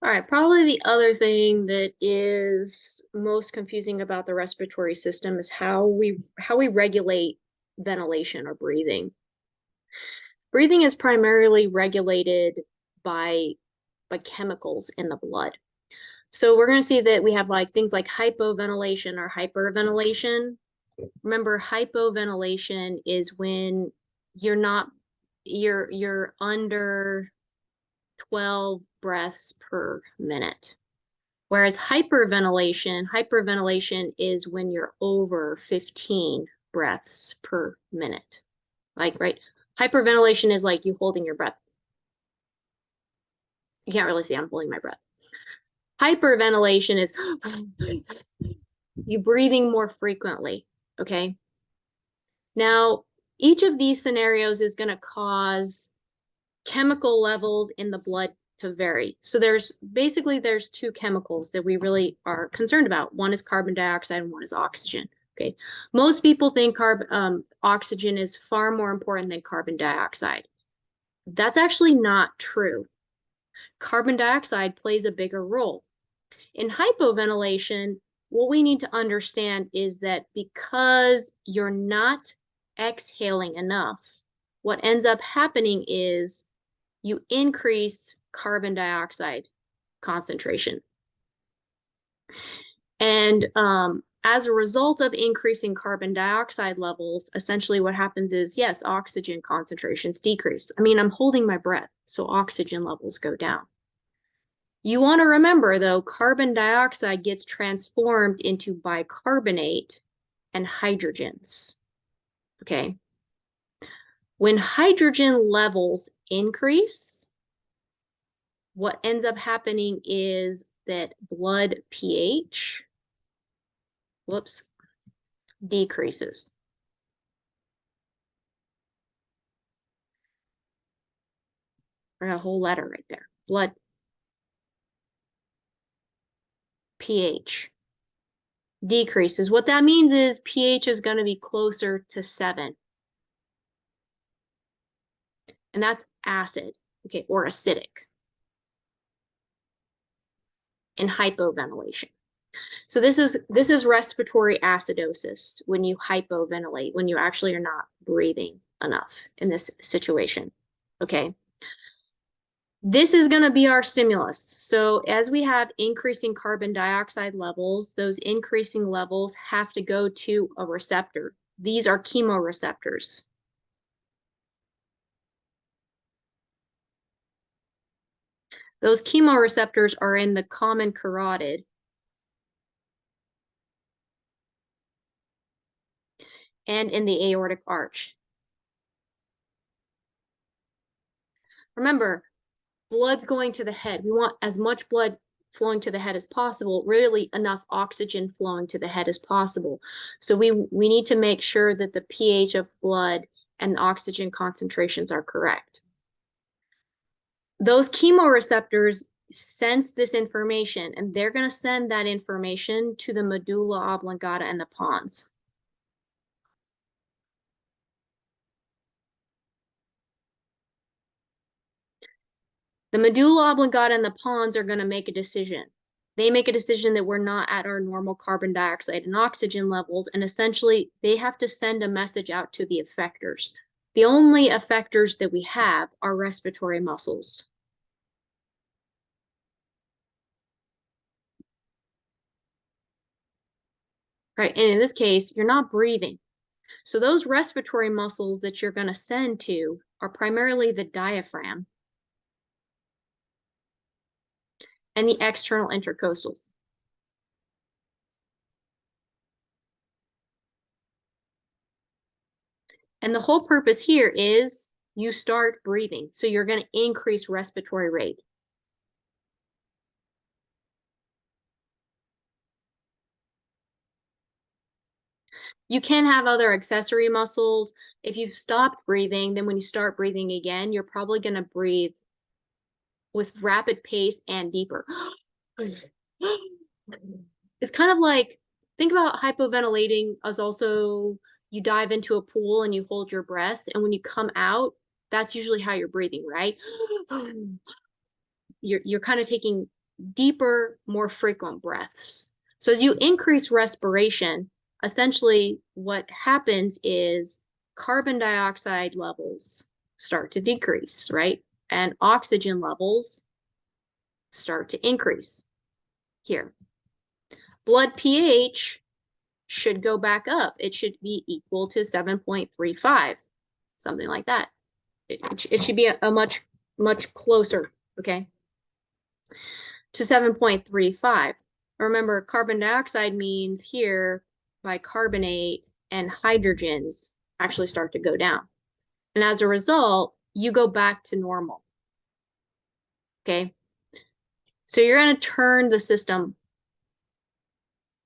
All right, probably the other thing that is most confusing about the respiratory system is how we regulate ventilation or breathing. Breathing is primarily regulated by chemicals in the blood. So we're going to see that we have like things like hypoventilation or hyperventilation. Remember, hypoventilation is when you're not you're under 12 breaths per minute. Whereas hyperventilation is when you're over 15 breaths per minute. Like, right? Hyperventilation is like you holding your breath. You can't really see I'm holding my breath. Hyperventilation is you breathing more frequently. Okay. Now, each of these scenarios is going to cause chemical levels in the blood to vary. So there's two chemicals that we really are concerned about. One is carbon dioxide and one is oxygen. Okay. Most people think oxygen is far more important than carbon dioxide. That's actually not true. Carbon dioxide plays a bigger role. In hypoventilation, what we need to understand is that because you're not exhaling enough, what ends up happening is you increase carbon dioxide concentration. And as a result of increasing carbon dioxide levels, essentially what happens is, yes, oxygen concentrations decrease. I mean, I'm holding my breath, so oxygen levels go down. You want to remember, though, carbon dioxide gets transformed into bicarbonate and hydrogens. Okay. When hydrogen levels increase, what ends up happening is that blood pH, decreases. I got a whole letter right there. Blood pH decreases. What that means is pH is going to be closer to 7. And that's acid, okay, or acidic in hypoventilation. So this is respiratory acidosis when you hypoventilate, when you actually are not breathing enough in this situation. Okay. This is going to be our stimulus. So as we have increasing carbon dioxide levels, those increasing levels have to go to a receptor. These are chemoreceptors. Those chemoreceptors are in the common carotid. And in the aortic arch. Remember, blood's going to the head. We want as much blood flowing to the head as possible, really enough oxygen flowing to the head as possible. So we need to make sure that the pH of blood and the oxygen concentrations are correct. Those chemoreceptors sense this information, and they're going to send that information to the medulla oblongata and the pons. The medulla oblongata and the pons are going to make a decision. They make a decision that we're not at our normal carbon dioxide and oxygen levels, and essentially they have to send a message out to the effectors. The only effectors that we have are respiratory muscles. Right, and in this case, you're not breathing. So those respiratory muscles that you're going to send to are primarily the diaphragm and the external intercostals. And the whole purpose here is you start breathing. So you're going to increase respiratory rate. You can have other accessory muscles. If you've stopped breathing, then when you start breathing again, you're probably going to breathe with rapid pace and deeper. It's kind of like, think about hypoventilating as also you dive into a pool and you hold your breath. And when you come out, that's usually how you're breathing, right? You're kind of taking deeper, more frequent breaths. So as you increase respiration, essentially what happens is carbon dioxide levels start to decrease, right? And oxygen levels start to increase here. Blood pH should go back up. It should be equal to 7.35, something like that. It should be a much, much closer, okay, to 7.35. Remember, carbon dioxide means here bicarbonate and hydrogens actually start to go down. And as a result, you go back to normal. Okay. So you're going to turn the system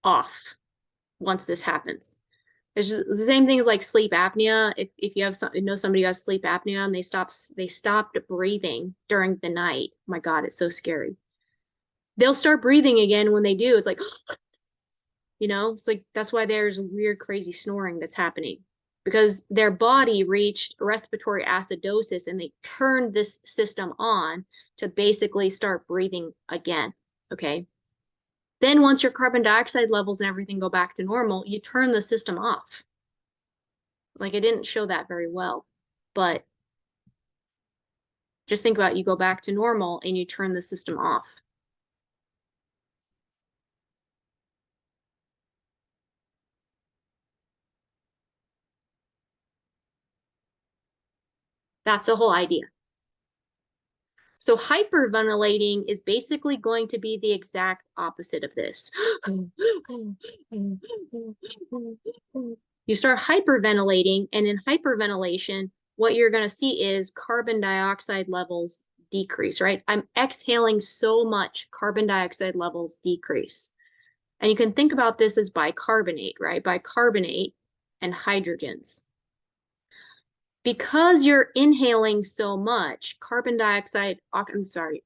off once this happens. It's just the same thing as like sleep apnea. If you have somebody who has sleep apnea and they stopped breathing during the night. Oh my God, it's so scary. They'll start breathing again when they do. It's like, it's like that's why there's weird, crazy snoring that's happening because their body reached respiratory acidosis and they turned this system on to basically start breathing again. Okay. Then once your carbon dioxide levels and everything go back to normal, you turn the system off. Like it didn't show that very well, but just think about it. You go back to normal and you turn the system off. That's the whole idea. So hyperventilating is basically going to be the exact opposite of this. You start hyperventilating, and in hyperventilation, what you're going to see is carbon dioxide levels decrease, right? I'm exhaling so much, carbon dioxide levels decrease. And you can think about this as bicarbonate, right? Bicarbonate and hydrogens. Because you're inhaling so much,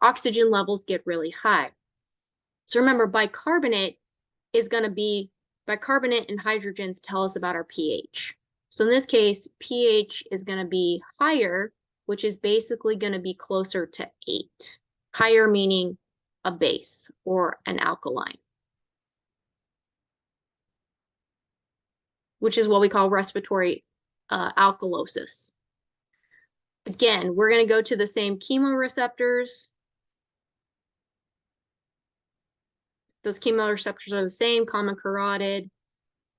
oxygen levels get really high. So remember, bicarbonate and hydrogens tell us about our pH. So in this case, pH is going to be higher, which is basically going to be closer to 8. Higher meaning a base or an alkaline, which is what we call respiratory alkalosis. Again, we're going to go to the same chemoreceptors. Those chemoreceptors are the same, common carotid.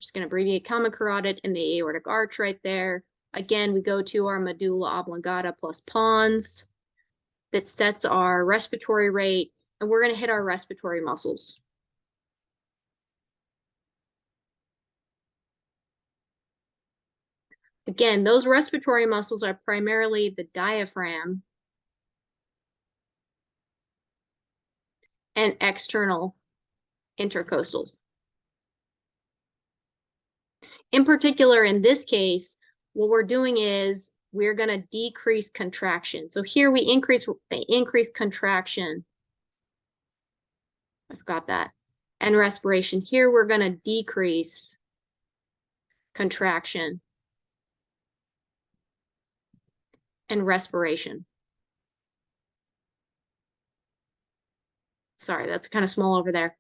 Just going to abbreviate common carotid and the aortic arch right there. Again, we go to our medulla oblongata plus pons that sets our respiratory rate, and we're going to hit our respiratory muscles. Again, those respiratory muscles are primarily the diaphragm and external intercostals. In particular, in this case, what we're doing is we're going to decrease contraction. So here we increase contraction. I forgot that. And respiration. Here we're going to decrease contraction and respiration. Sorry, that's kind of small over there.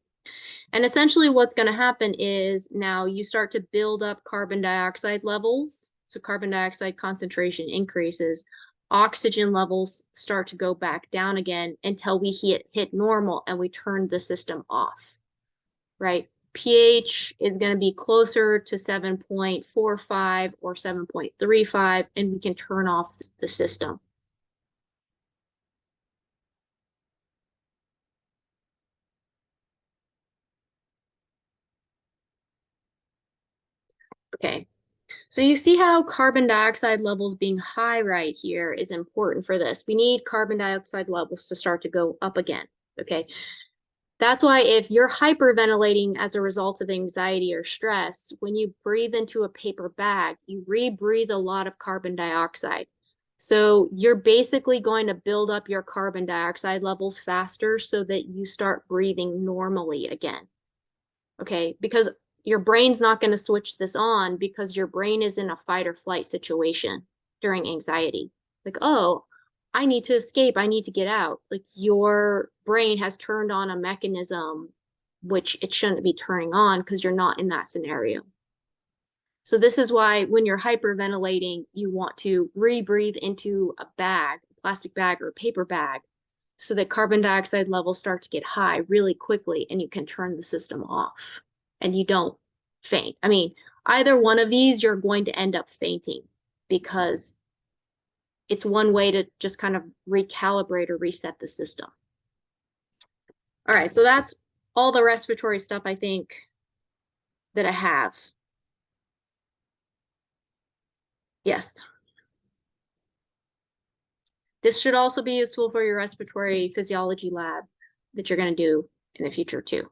And essentially what's going to happen is now you start to build up carbon dioxide levels. So carbon dioxide concentration increases. Oxygen levels start to go back down again until we hit normal and we turn the system off, right? pH is going to be closer to 7.45 or 7.35, and we can turn off the system. Okay, so you see how carbon dioxide levels being high right here is important for this. We need carbon dioxide levels to start to go up again, okay? That's why if you're hyperventilating as a result of anxiety or stress, when you breathe into a paper bag, you rebreathe a lot of carbon dioxide. So you're basically going to build up your carbon dioxide levels faster so that you start breathing normally again. Okay, because your brain's not going to switch this on because your brain is in a fight or flight situation during anxiety. Like, oh, I need to escape, I need to get out. Like your brain has turned on a mechanism which it shouldn't be turning on because you're not in that scenario. So this is why when you're hyperventilating, you want to rebreathe into a bag, a plastic bag or a paper bag, so that carbon dioxide levels start to get high really quickly and you can turn the system off and you don't faint. I mean, either one of these, you're going to end up fainting because it's one way to just kind of recalibrate or reset the system. All right, so that's all the respiratory stuff I think that I have. Yes. This should also be useful for your respiratory physiology lab that you're going to do in the future too.